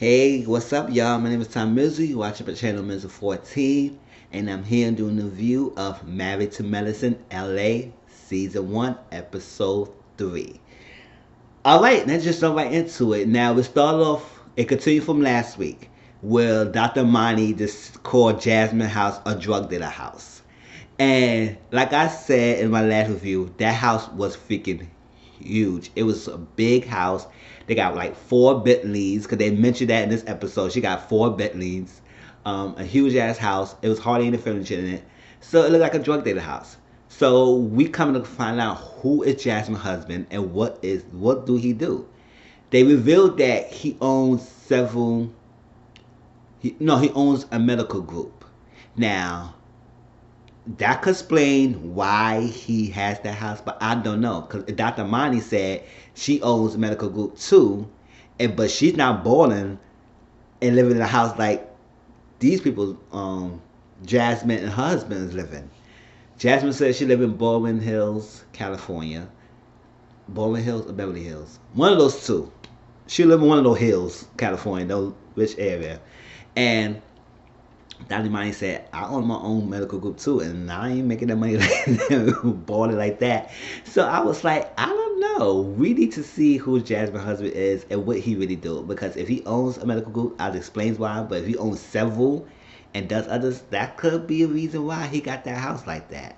Hey, what's up, y'all? My name is Tom Mizzle. You watch up at channel Mizzle 14, and I'm here doing the review of Married to Medicine LA Season 1, Episode 3. Alright, let's just jump right into it. Now, we start off, it continued from last week, where Dr. Monty just called Jasmine House a drug dealer house. And like I said in my last review, that house was freaking huge. It was a big house. They got like 4 Bentleys, because they mentioned that in this episode. She got 4 Bentleys, a huge ass house. It was hardly any furniture in it. So it looked like a drug dealer house. So we coming to find out who is Jasmine's husband and what do he do. They revealed that he owns several. He owns a medical group. Now that could explain why he has that house, but I don't know, because Dr. Monty said she owns a medical group too, but she's not balling and living in a house like these people, Jasmine and her husband is living. Jasmine says she lives in Baldwin Hills, California. Baldwin Hills or Beverly Hills, one of those two. She live in one of those hills, California, those rich area, and Dr. Monty said, I own my own medical group too, and I ain't making that money like balling like that. So I was like, I don't know. We need to see who Jasmine's husband is and what he really do. Because if he owns a medical group, that explains why. But if he owns several and does others, that could be a reason why he got that house like that.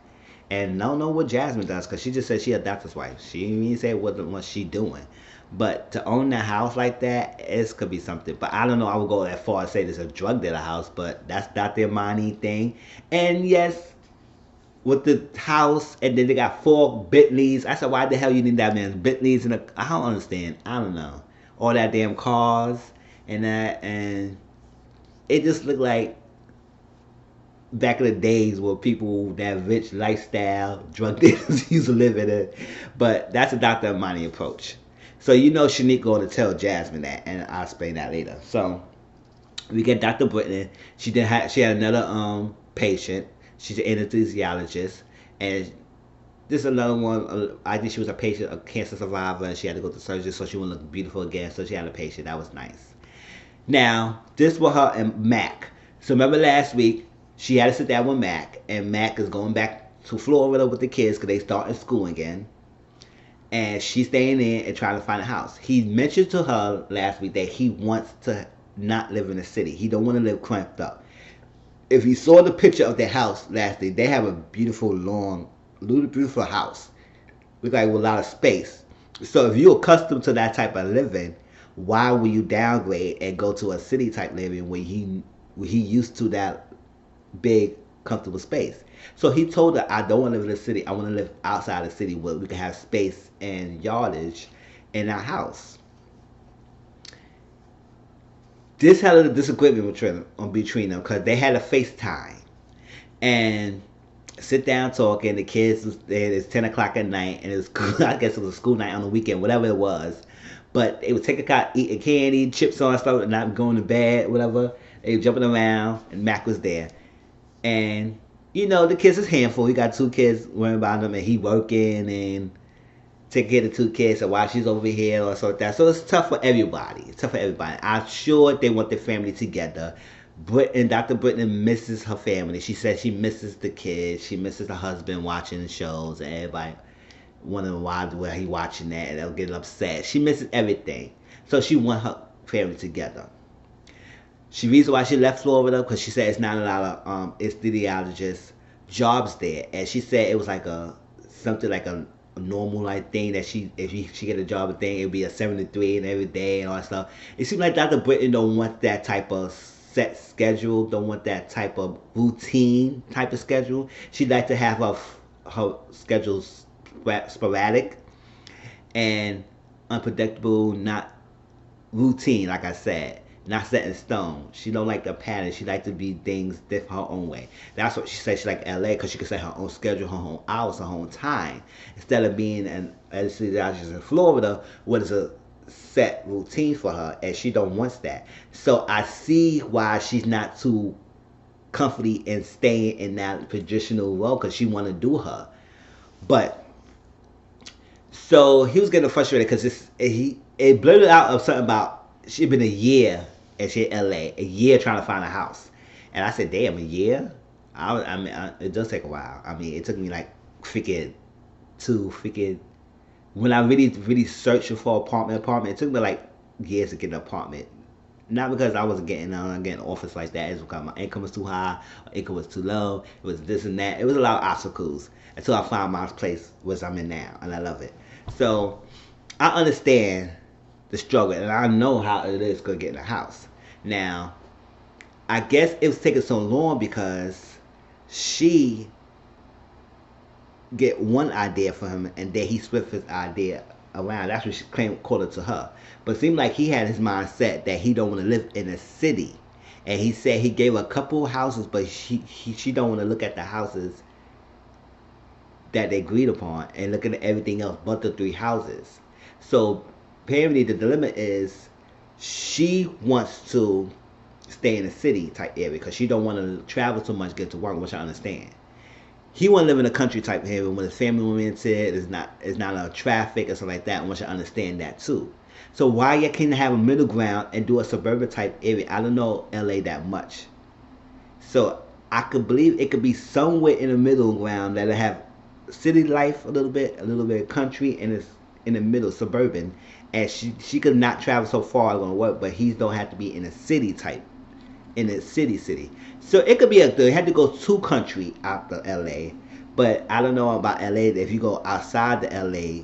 And I don't know what Jasmine does, because she just said she a doctor's wife. She didn't even say what she doing. But to own that house like that, it could be something. But I don't know. I would go that far as say there's a drug dealer house, but that's not their money thing. And yes, with the house, and then they got 4 Bentleys. I said, why the hell you need that man Bentleys in a? I don't understand. I don't know. All that damn cars and that, and it just looked like back in the days where people that rich lifestyle drug dealers used to live in it. But that's a Dr. Monty approach. So you know Shanique going to tell Jasmine that, and I'll explain that later. So we get Dr. Brittany. She had another patient. She's an anesthesiologist, and this is another one. I think she was a patient, a cancer survivor, and she had to go to surgery, so she wanted to look beautiful again. So she had a patient. That was nice. Now this was her and Mac. So remember last week she had to sit down with Mac, and Mac is going back to Florida with the kids because they start in school again. And she's staying in and trying to find a house. He mentioned to her last week that he wants to not live in the city. He don't want to live cramped up. If you saw the picture of their house last week, they have a beautiful, long, beautiful house with like with a lot of space. So if you're accustomed to that type of living, why would you downgrade and go to a city type living when he used to that big, comfortable space? So he told her, I don't want to live in the city. I want to live outside the city where we can have space and yardage in our house. This had a disagreement between them because they had a FaceTime and sit down talking. The kids was there. It's 10 o'clock at night, and it's I guess it was a school night on the weekend, whatever it was. But they would take a eating candy, chips on stuff, and not going to bed, whatever. They were jumping around, and Mac was there, and you know, the kids is handful. He got 2 kids worrying about him, and he working and taking care of the 2 kids. So while she's over here or something like that. So it's tough for everybody. It's tough for everybody. I'm sure they want their family together. And Dr. Brittany misses her family. She says she misses the kids. She misses her husband watching the shows, and everybody wondering why he watching that, and they'll get upset. She misses everything. So she wants her family together. She reason why she left Florida because she said it's not a lot of anesthesiologist jobs there, and she said it was like something like a normal like thing that if she get a job thing, it'd be a 7 to 3 and every day and all that stuff. It seems like Dr. Brittany don't want that type of set schedule, don't want that type of routine type of schedule. She'd like to have her schedules sporadic and unpredictable, not routine, like I said. Not set in stone. She don't like the pattern. She like to be things different her own way. That's what she said. She like LA because she can set her own schedule, her own hours, her own time. Instead of being an anesthesiologist in Florida, what is a set routine for her, and she don't want that. So I see why she's not too comfortable in staying in that traditional role because she want to do her. But so he was getting frustrated because it blurted out of something about she'd been a year and she in LA a year trying to find a house. And I said, damn, a year? It does take a while. I mean, it took me like freaking to freaking when I really searched for apartment. It took me like years to get an apartment. Not because I wasn't getting offers like that. It's because my income was too high, my income was too low. It was this and that. It was a lot of obstacles until I found my place, which I'm in now, and I love it. So I understand the struggle, and I know how it is to get in a house. Now, I guess it was taking so long because she get one idea for him, and then he switched his idea around. That's what she claimed called it to her. But it seemed like he had his mind set that he don't want to live in a city, and he said he gave her a couple houses, but she don't want to look at the houses that they agreed upon and looking at everything else but the three houses. So apparently the dilemma is she wants to stay in a city type area because she don't want to travel so much, get to work, which I understand. He want to live in a country type area when his family oriented, it's not a traffic or something like that, which I understand that too. So why you can't have a middle ground and do a suburban type area? I don't know LA that much. So I could believe it could be somewhere in the middle ground that'll have city life a little bit of country, and it's in the middle suburban. And she could not travel so far going to work, but he don't have to be in a city type, in a city. So it could be they had to go to country out the LA, but I don't know about LA. If you go outside the LA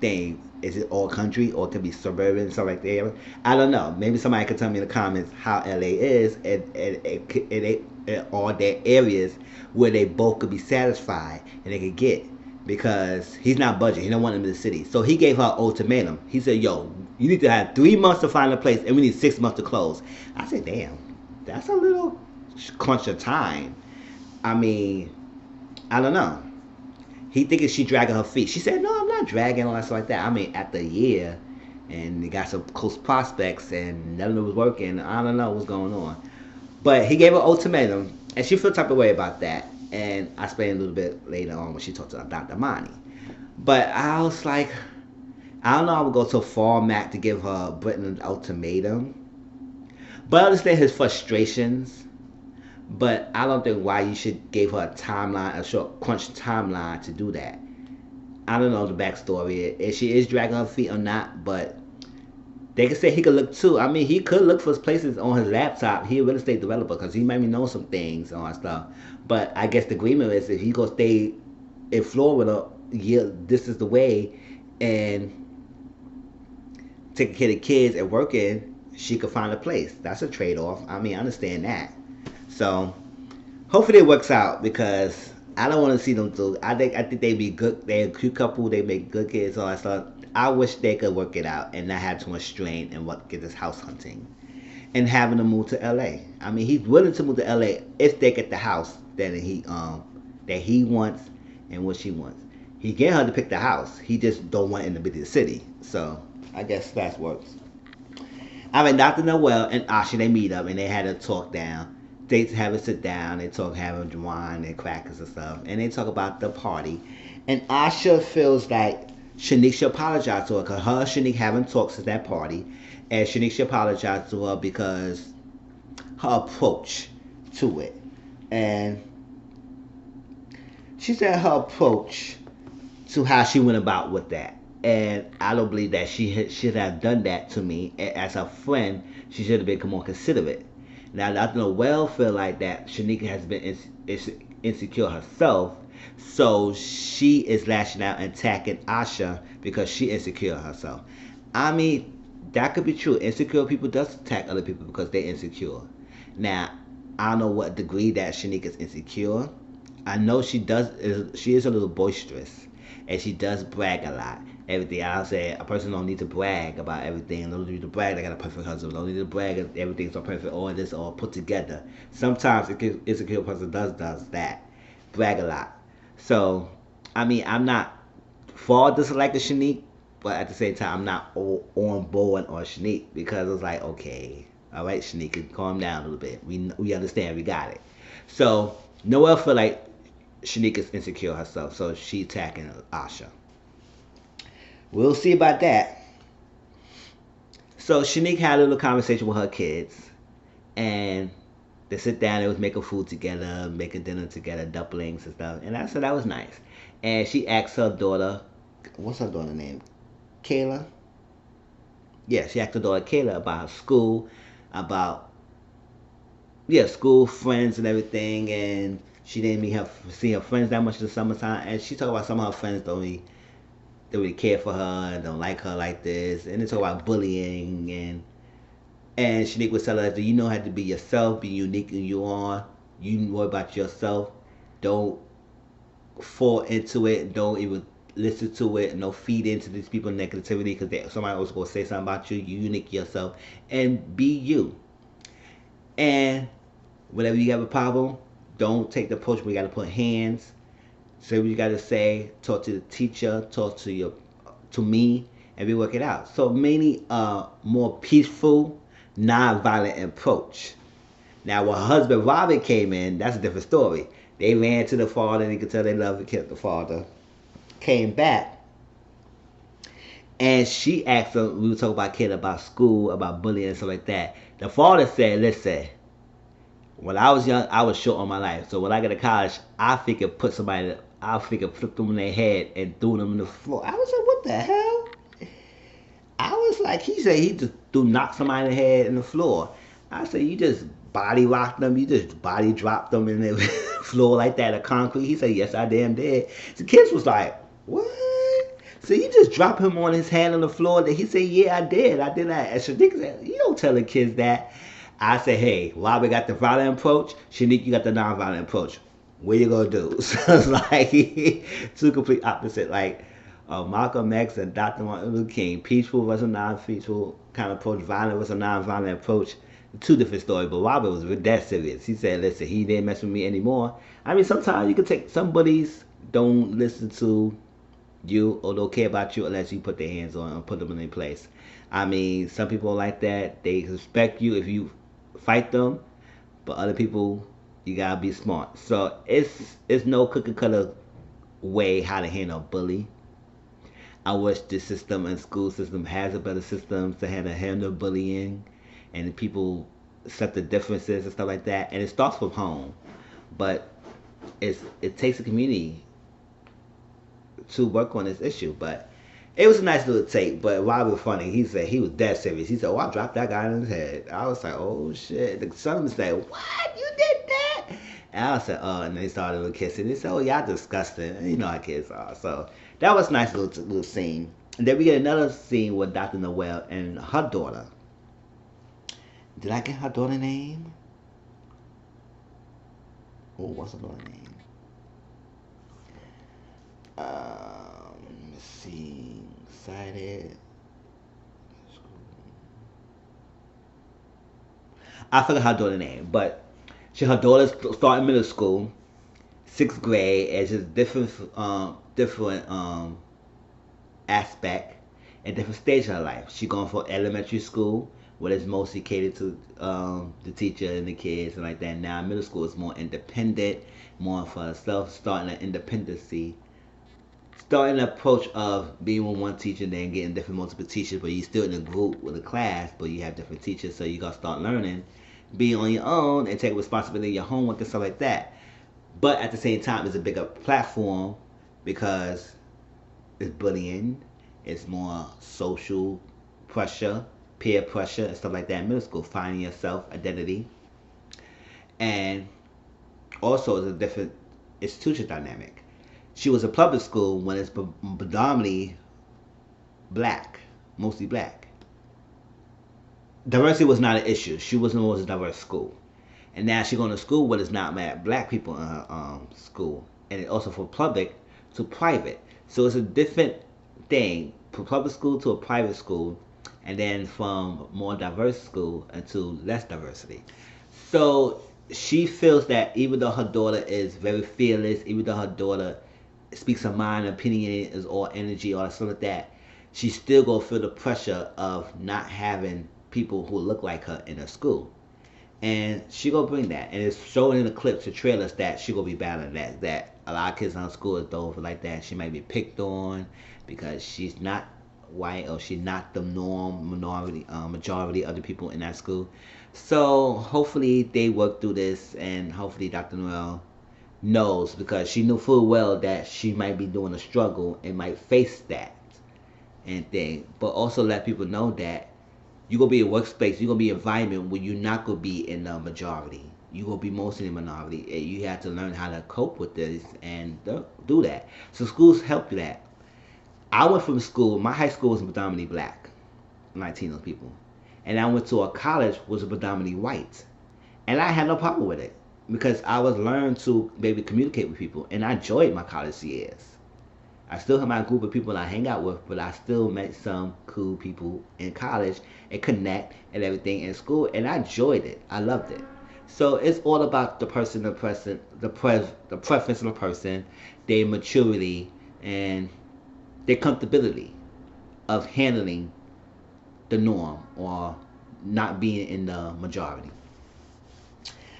thing, is it all country or it could be suburban, stuff like that? I don't know. Maybe somebody could tell me in the comments how LA is, and all their areas where they both could be satisfied and they could get. Because he's not budging. He don't want him in the city. So he gave her an ultimatum. He said, yo, you need to have 3 months to find a place and we need 6 months to close. I said, damn, that's a little crunch of time. I mean, I don't know. He thinking she dragging her feet. She said, no, I'm not dragging all that stuff like that. I mean, after a year and they got some close prospects and none of it was working. I don't know what's going on. But he gave her an ultimatum and she felt type of way about that. And I explained a little bit later on when she talked to Dr. Mani. But I was like, I don't know I would go so far, Mac, to give her Britain an ultimatum. But I understand his frustrations. But I don't think why you should give her a timeline, a short crunch timeline to do that. I don't know the backstory, if she is dragging her feet or not, but they could say he could look too. I mean, he could look for places on his laptop. He a real estate developer because he maybe know some things on stuff. But I guess the agreement is if he gonna stay in Florida, yeah, this is the way, and taking care of the kids and working, she could find a place. That's a trade-off. I mean, I understand that. So hopefully it works out because I don't want to see them through. I think they be good. They're a cute couple. They make good kids, all that stuff. I wish they could work it out and not have too much strain and get this house hunting and having to move to LA. I mean, he's willing to move to LA if they get the house that he wants and what she wants. He get her to pick the house. He just don't want it in the big city. So I guess that works. I mean, Dr. Noel and Asha, they meet up and they had a talk down. They have a sit down. They talk having wine and crackers and stuff, and they talk about the party. And Asha feels like Shanique should apologize to her because her and Shanique haven't talked since that party, and Shanique should apologize to her because her approach to it. And she said her approach to how she went about with that. And I don't believe that she should have done that to me. As a friend, she should have been more considerate. Now, Dr. Noel feel like that Shanika has been insecure herself, so she is lashing out and attacking Asha because she insecure herself. I mean, that could be true. Insecure people does attack other people because they're insecure. Now, I don't know what degree that Shanika is insecure. I know she is a little boisterous, and she does brag a lot. Everything. I'll say a person don't need to brag about everything. Don't need to brag they got a perfect husband. Don't need to brag that everything's so perfect or this all put together. Sometimes an insecure person does that. Brag a lot. So, I mean, I'm not for disliking Shanique, but at the same time, I'm not on board on Shanique because it's like, okay, all right, Shanique, calm down a little bit. We understand. We got it. So, Noelle feel like Shanique is insecure herself, so she attacking Asha. We'll see about that. So Shanique had a little conversation with her kids, and they sit down. They was making food together, making dinner together, dumplings and stuff. And I said that was nice. And she asked her daughter, what's her daughter name? Kayla. Yeah, she asked her daughter Kayla about her school, about school friends and everything. And she didn't even have see her friends that much in the summertime. And she talked about some of her friends don't really care for her and don't like her like this. And they talk about bullying and Shanique was telling us that you know how to be yourself, be unique in you are. You know about yourself. Don't fall into it. Don't even listen to it. And don't feed into these people negativity because somebody else going to say something about you. You unique yourself and be you. And whenever you have a problem, don't take the approach where you got to put hands. Say what you got to say. Talk to the teacher. Talk to me, and we work it out. So mainly more peaceful, non-violent approach. Now, when her husband Robin came in, that's a different story. They ran to the father, and you could tell they loved the father. Came back, and she asked him, we were talking about kid, about school, about bullying and stuff like that. The father said, listen, when I was young, I was short on my life. So when I got to college, I figured flip them in their head and threw them in the floor. I was like, what the hell? I was like, he said he just threw knock somebody in the head in the floor. I said, you just body rocked them, you just body dropped them in the floor like that, a concrete. He said, yes, I damn did. The kids was like, what? So you just drop him on his hand on the floor? He said, yeah, I did. I did that. And Shanique said, you don't tell the kids that. I said, hey, Robert got the violent approach. Shanique, you got the non-violent approach. What you gonna do? So it's like two complete opposite. Like Malcolm X and Dr. Martin Luther King, peaceful versus non-peaceful kind of approach, violent versus non-violent approach. Two different stories. But Robert was dead serious. He said, listen, he didn't mess with me anymore. I mean, sometimes you can take some buddies don't listen to you or don't care about you unless you put their hands on and put them in their place. I mean, some people like that. They respect you if you fight them, but other people, you gotta be smart. So it's no cookie cutter way how to handle a bully. I wish the system and school system has a better system to handle bullying, and people accept the differences and stuff like that. And it starts from home, but it takes a community to work on this issue. But it was a nice little take. But Rob was funny. He said he was dead serious. He said, "Oh, I dropped that guy in his head." I was like, "Oh shit!" The son said, "What? You did that?" And I said, "Oh," and they started kissing. They said, "Oh, y'all disgusting." And you know how kids are. So that was a nice little scene. And then we get another scene with Dr. Noel and her daughter. Did I get her daughter name? Oh, what's her daughter name? Let's see. Excited. I forgot her daughter's name, but her daughter's starting middle school, 6th grade. It's just different aspect and different stage of her life. She going for elementary school, where it's mostly catered to the teacher and the kids and like that. Now middle school is more independent, more for herself, starting an independency, starting an approach of being with one teacher, then getting different multiple teachers, but you still in a group with a class, but you have different teachers, so you gotta start learning, be on your own, and take responsibility of your homework and stuff like that. But at the same time, it's a bigger platform because it's bullying, it's more social pressure, peer pressure, and stuff like that in middle school, finding yourself, identity, and also it's a different institution dynamic. She was a public school when it's predominantly black, mostly black. Diversity was not an issue. She wasn't always a diverse school. And now she's going to school where there's not mad black people in her school. And it also from public to private. So it's a different thing. From public school to a private school. And then from more diverse school into less diversity. So she feels that even though her daughter is very fearless, even though her daughter speaks her mind, opinion is all energy, all that stuff like that, she still gonna feel the pressure of not having people who look like her in her school. And she gonna bring that. And it's showing in the clips, the trailers, that she gonna be battling that a lot of kids in her school is over like that. She might be picked on because she's not white, or she's not the norm majority of the people in that school. So hopefully they work through this, and hopefully Dr. Noel knows, because she knew full well that she might be doing a struggle and might face that and thing. But also let people know that you're gonna be a workspace, you're gonna be an environment where you're not gonna be in the majority. You're gonna be mostly in the minority, and you have to learn how to cope with this and do that. So schools help you that. I went from school. My high school was predominantly black, Latino people, and I went to a college was predominantly white, and I had no problem with it because I was learned to maybe communicate with people, and I enjoyed my college years. I still have my group of people I hang out with, but I still met some cool people in college and connect and everything in school, and I enjoyed it. I loved it. So it's all about the person, the preference of the person, their maturity, and their comfortability of handling the norm or not being in the majority.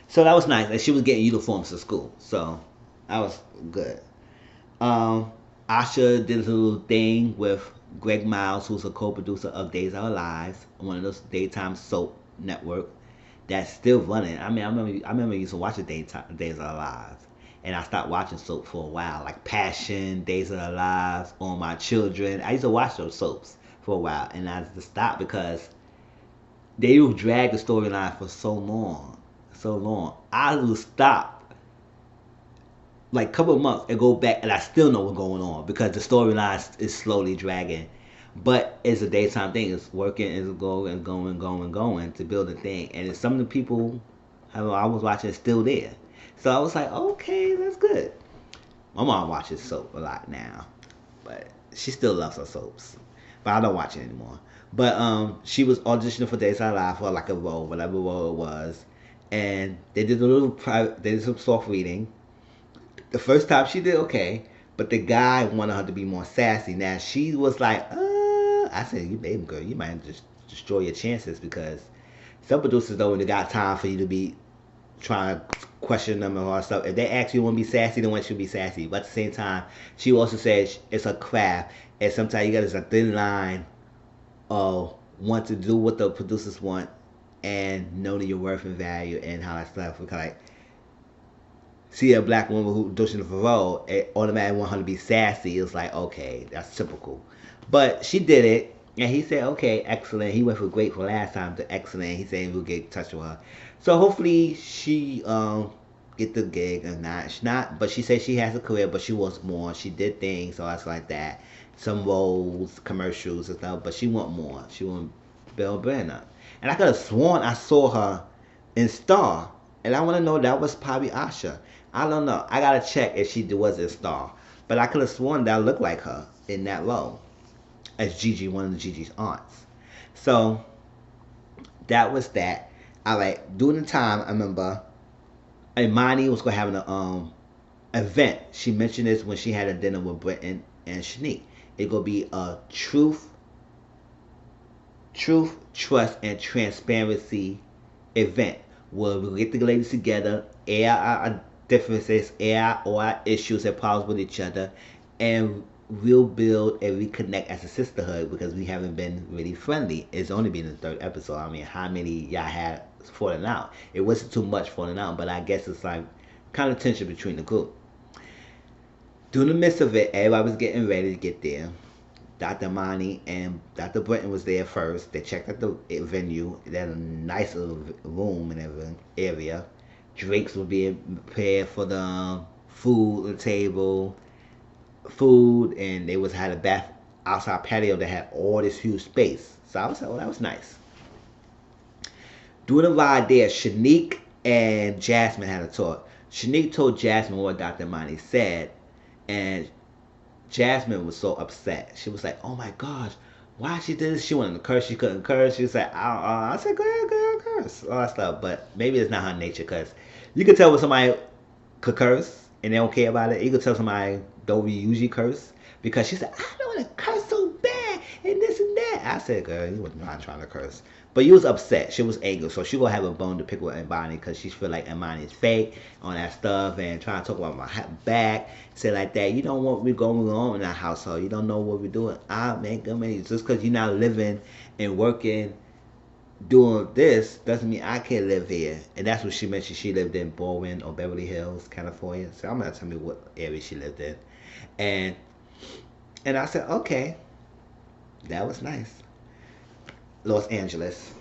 So that was nice. And she was getting uniforms to school, so that was good. Um, Asha did a little thing with Greg Miles, who's a co-producer of Days of Our Lives, one of those daytime soap network that's still running. I mean, I remember I used to watch the daytime Days of Our Lives, and I stopped watching soap for a while, like Passion, Days of Our Lives, All My Children. I used to watch those soaps for a while, and I had to stop because they would drag the storyline for so long, so long. I would stop like a couple of months and go back, and I still know what's going on because the storyline is slowly dragging. But it's a daytime thing. It's working, it's going and going, going, going to build a thing. And some of the people I was watching still there. So I was like, okay, that's good. My mom watches soap a lot now, but she still loves her soaps. But I don't watch it anymore. But she was auditioning for Days of Live for like a role, whatever role it was, and they did a little private. They did some soft reading. The first time she did okay, but the guy wanted her to be more sassy. Now she was like, I said, you baby girl, you might just destroy your chances because some producers don't really got time for you to be trying to question them and all that stuff. If they ask you want to be sassy, they want you to be sassy. But at the same time, she also said it's a craft, and sometimes you got this a thin line of want to do what the producers want and know your worth and value and how that stuff. Because like see a black woman who auditioned for a role, it automatically want her to be sassy. It's like, okay, that's typical. But she did it, and he said, okay, excellent. He went from great for last time to excellent. He said we'll get in touch with her. So hopefully she get the gig or not. She not, but she said she has a career, but she wants more. She did things, so that's like that. Some roles, commercials and stuff, but she want more. She want Bill Brenner. And I could have sworn I saw her in Star, and I want to know that was probably Asha. I don't know. I gotta check if she was in Star, but I could have sworn that looked like her in that role as Gigi, one of the Gigi's aunts. So that was that. All right. During the time, I remember Imani was gonna have an event. She mentioned this when she had a dinner with Britton and Shanique. It's gonna be a truth, trust, and transparency event where we get the ladies together, air our differences, air all our issues and problems with each other, and we'll build and reconnect as a sisterhood because we haven't been really friendly. It's only been the third episode. I mean, how many y'all had falling out? It wasn't too much falling out, but I guess it's like kind of tension between the group. During the midst of it, everybody was getting ready to get there. Dr. Monty and Dr. Britton was there first. They checked out the venue. They had a nice little room and every area. Drinks were being prepared for the food on the table. Food, and they was had a bath outside patio that had all this huge space. So I was like, oh, that was nice. During the ride there, Shanique and Jasmine had a talk. Shanique told Jasmine what Dr. Monty said, and Jasmine was so upset. She was like, oh my gosh, why she did this? She wanted to curse. She couldn't curse. She was like, I said, go ahead, curse. All that stuff. But maybe it's not her nature because you can tell when somebody could curse and they don't care about it. You can tell somebody don't usually curse because she said, I don't want to curse so bad and this and that. that? I said, girl, you was not trying to curse. But you was upset. She was angry. So she gonna have a bone to pick with Imani because she feel like Imani is fake on that stuff and trying to talk about my back. Say like that. You don't want me going on in that household. You don't know what we're doing. Man, just because you're not living and working doing this doesn't mean I can't live here. And that's what she mentioned. She lived in Baldwin or Beverly Hills, California. So I'm gonna tell me what area she lived in. And I said, okay, that was nice. Los Angeles.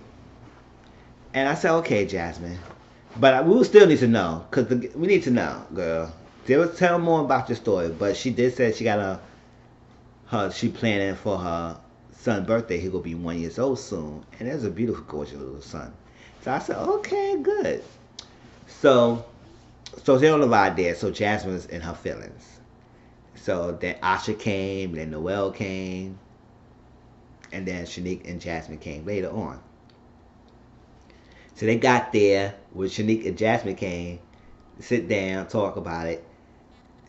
And I said, okay, Jasmine. But we will still need to know. Because we need to know, girl. Tell more about your story. But she did say she got she planning for her son's birthday. He gonna be 1 year old soon. And there's a beautiful, gorgeous little son. So I said, okay, good. So they on the ride there. So Jasmine's in her feelings. So then Asha came, then Noel came, and then Shanique and Jasmine came later on. So they got there when Shanique and Jasmine came, sit down, talk about it.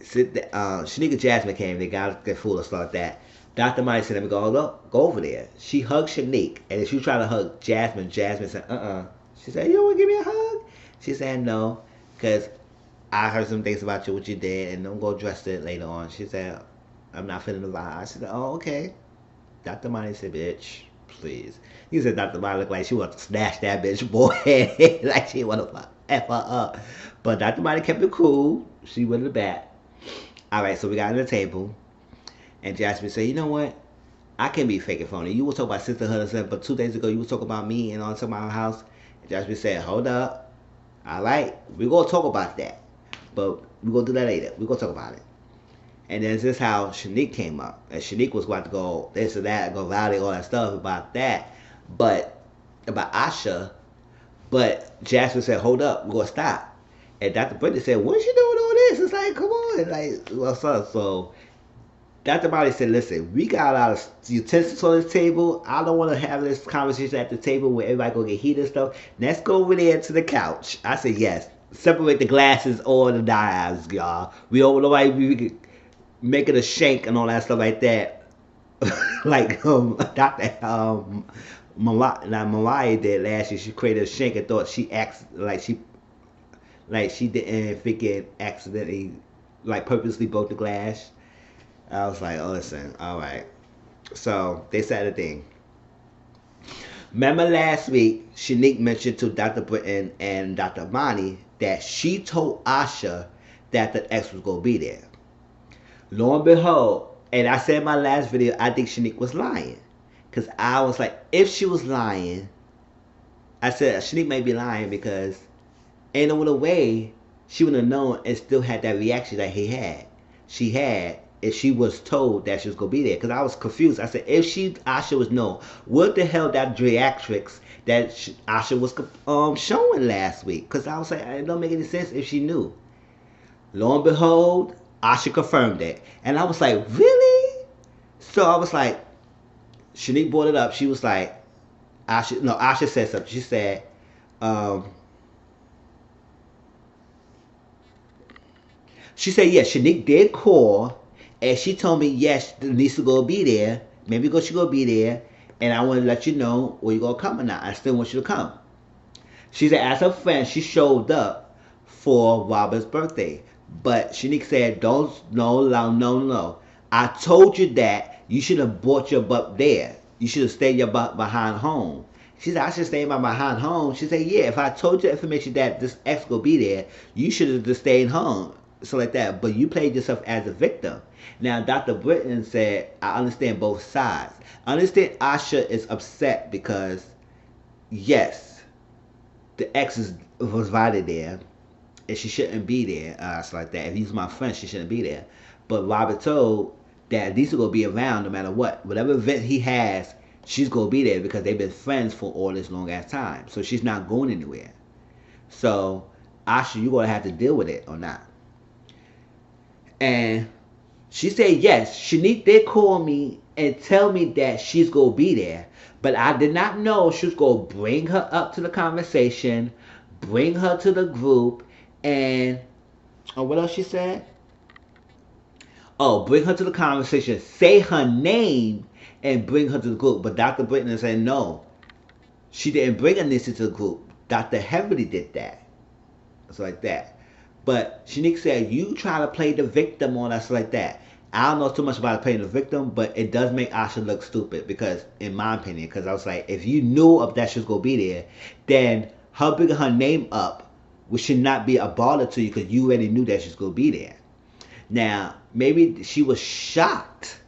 Shanique and Jasmine came, they got their food and stuff like that. Dr. Monty said, let me go over there. She hugged Shanique, and if she tried to hug Jasmine said, She said, you don't want to give me a hug? She said, no, because I heard some things about you, what you did, and don't go address it later on. She said, I'm not feeling the vibe. I said, oh, okay. Dr. Monty said, bitch, please. He said Dr. Monty looked like she wanted to snatch that bitch boy. Like she wanted to F her up. But Dr. Monty kept it cool. She went to the back. All right, so we got on the table. And Jasmine said, you know what? I can't be fake and phony. You was talking about sisterhood and stuff, but 2 days ago you was talking about me and all talking about my house. And Jasmine said, hold up. All right, we're going to talk about that. But we're going to do that later. We're going to talk about it. And then this is how Shanique came up. And Shanique was about to go this or that, go rally, all that stuff about that. But, about Asha. But Jasmine said, hold up, we're going to stop. And Dr. Brittany said, what is she doing all this? It's like, come on. Like, what's up? So, Dr. Molly said, listen, we got a lot of utensils on this table. I don't want to have this conversation at the table where everybody go get heat and stuff. Let's go over there to the couch. I said, yes. Separate the glasses or the knives, y'all. We don't know why we could make it a shank and all that stuff like that. Like Dr. Mariah did last year. She created a shank and thought she didn't think it accidentally, like purposely broke the glass. I was like, oh, listen, all right. So they said a thing. Remember last week, Shanique mentioned to Dr. Britton and Dr. Monty that she told Asha that the ex was going to be there. Lo and behold, and I said in my last video, I think Shanique was lying. Because I was like, if she was lying, I said Shanique may be lying because ain't no other way she would have known and still had that reaction that she had if she was told that she was going to be there. Because I was confused. I said, if Asha was known, what the hell that geriatrics that Asha was showing last week? Because I was like, it don't make any sense if she knew. Lo and behold, Asha confirmed it. And I was like, really? So I was like, Shanique brought it up. She was like, Asha said something. She said, yes, Shanique did call. And she told me, yes, Lisa gonna be there. Maybe she gonna be there. And I want to let you know where you gonna come or not. I still want you to come. She said, as her friend, she showed up for Robert's birthday. But Shanique said, no. I told you that you should have brought your butt there. You should have stayed your butt behind home. She said, I should stay my behind home. She said, yeah, if I told you the information that this ex gonna be there, you should have just stayed home. So like that. But you played yourself as a victim. Now, Dr. Britton said, I understand both sides. I understand Asha is upset because, yes, the ex was invited there, and she shouldn't be there. So like that. If he's my friend, she shouldn't be there. But Robert told that Lisa going to be around no matter what. Whatever event he has, she's going to be there because they've been friends for all this long ass time. So she's not going anywhere. So, Asha, you're going to have to deal with it or not. And she said, yes, Shanique did call me and tell me that she's going to be there. But I did not know she was going to bring her up to the conversation, bring her to the group, and what else she said? Oh, bring her to the conversation, say her name, and bring her to the group. But Dr. Britton said no. She didn't bring Anissa to the group. Dr. Heavenly did that. It's like that. But Shanique said, you try to play the victim on us like that. I don't know too much about playing the victim, but it does make Asha look stupid because, in my opinion, because I was like, if you knew of that she was going to be there, then her bringing her name up which should not be a bother to you because you already knew that she was going to be there. Now, maybe she was shocked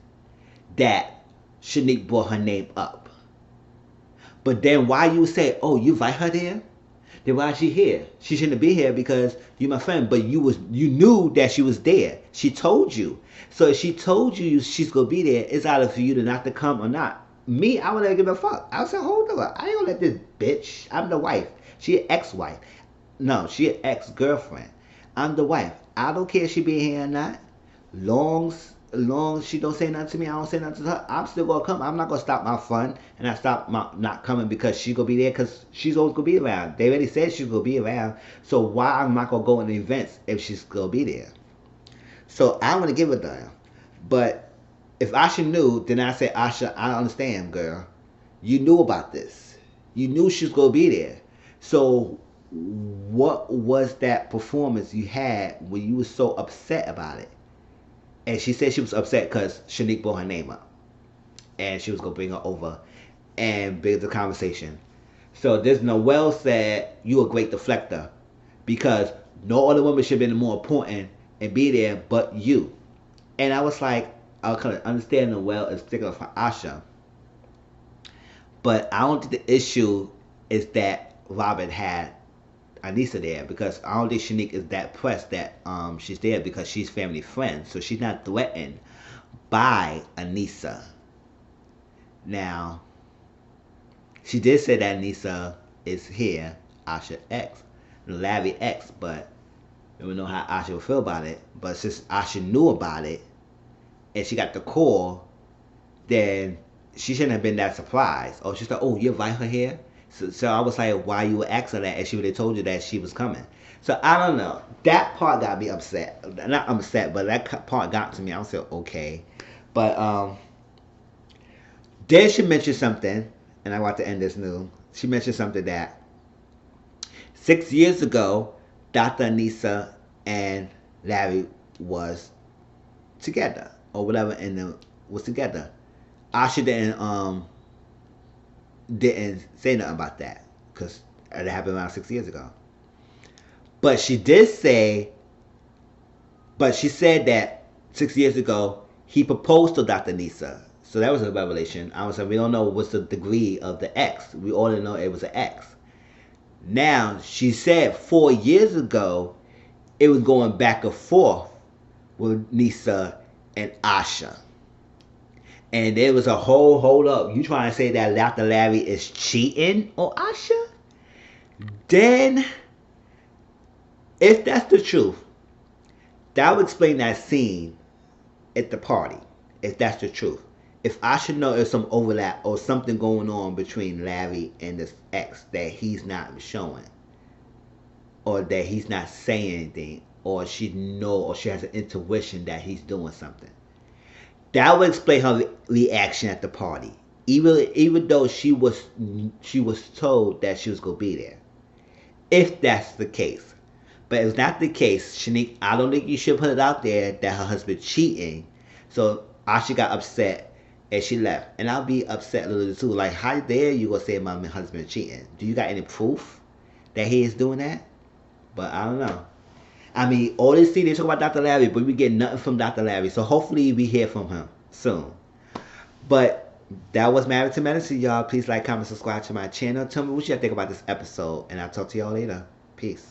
that Shanique brought her name up. But then why you say, oh, you invite her there? Then why is she here? She shouldn't be here because you're my friend. But you knew that she was there. She told you. So if she told you she's gonna be there, it's either for you to not to come or not. Me, I would never give a fuck. I would say, hold on, I ain't gonna let this bitch. I'm the wife. She an ex-wife. No, she an ex-girlfriend. I'm the wife. I don't care if she be here or not. Long as she don't say nothing to me, I don't say nothing to her, I'm still gonna come. I'm not gonna stop my fun and I stop my not coming because she's gonna be there because she's always gonna be around. They already said she's gonna be around, so why I'm not gonna go in the events if she's gonna be there? So I want to give it down. But if Asha knew, then I say, Asha, I understand, girl. You knew about this. You knew she was gonna be there. So what was that performance you had when you were so upset about it? And she said she was upset because Shanique brought her name up. And she was going to bring her over and bring the conversation. So this Noelle said, you a great deflector. Because no other woman should have been more important and be there but you. And I was like, I kind of understand Noelle is particular for Asha. But I don't think the issue is that Robin had Anissa there because I don't think Shanique is that pressed that she's there because she's family friends, so she's not threatened by Anissa. Now, she did say that Anissa is here, Asha X, Larry X, but we don't know how Asha would feel about it. But since Asha knew about it and she got the call, then she shouldn't have been that surprised. Oh, she's like, oh, you invite her here? So I was like, why you would ask her that and she would have told you that she was coming. So I don't know. That part got me upset. Not upset, but that part got to me. I was like, okay. But then she mentioned something, and I want to end this new. She mentioned something that 6 years ago, Dr. Anissa and Larry was together. Or whatever, and was together. Asha didn't say nothing about that because it happened around 6 years ago. But she did say, but she said that 6 years ago he proposed to Dr. Nisa. So that was a revelation. I was like, we don't know what's the degree of the X. We all know it was an X. Now she said 4 years ago it was going back and forth with Nisa and Asha. And there was a whole hold up. You trying to say that Dr. Larry is cheating on Asha? Then, if that's the truth, that would explain that scene at the party. If that's the truth. If Asha knows there's some overlap or something going on between Larry and this ex that he's not showing. Or that he's not saying anything. Or she knows or she has an intuition that he's doing something. That would explain her reaction at the party, even though she was told that she was gonna be there. If that's the case, but if it's not the case, Shanique, I don't think you should put it out there that her husband cheating. So Asha got upset and she left, and I'll be upset a little too. Like, how dare you gonna say my husband cheating? Do you got any proof that he is doing that? But I don't know. I mean, all this scene, they talk about Dr. Larry, but we get nothing from Dr. Larry. So hopefully we hear from him soon. But that was Married to Medicine, y'all. Please like, comment, subscribe to my channel. Tell me what you think about this episode. And I'll talk to y'all later. Peace.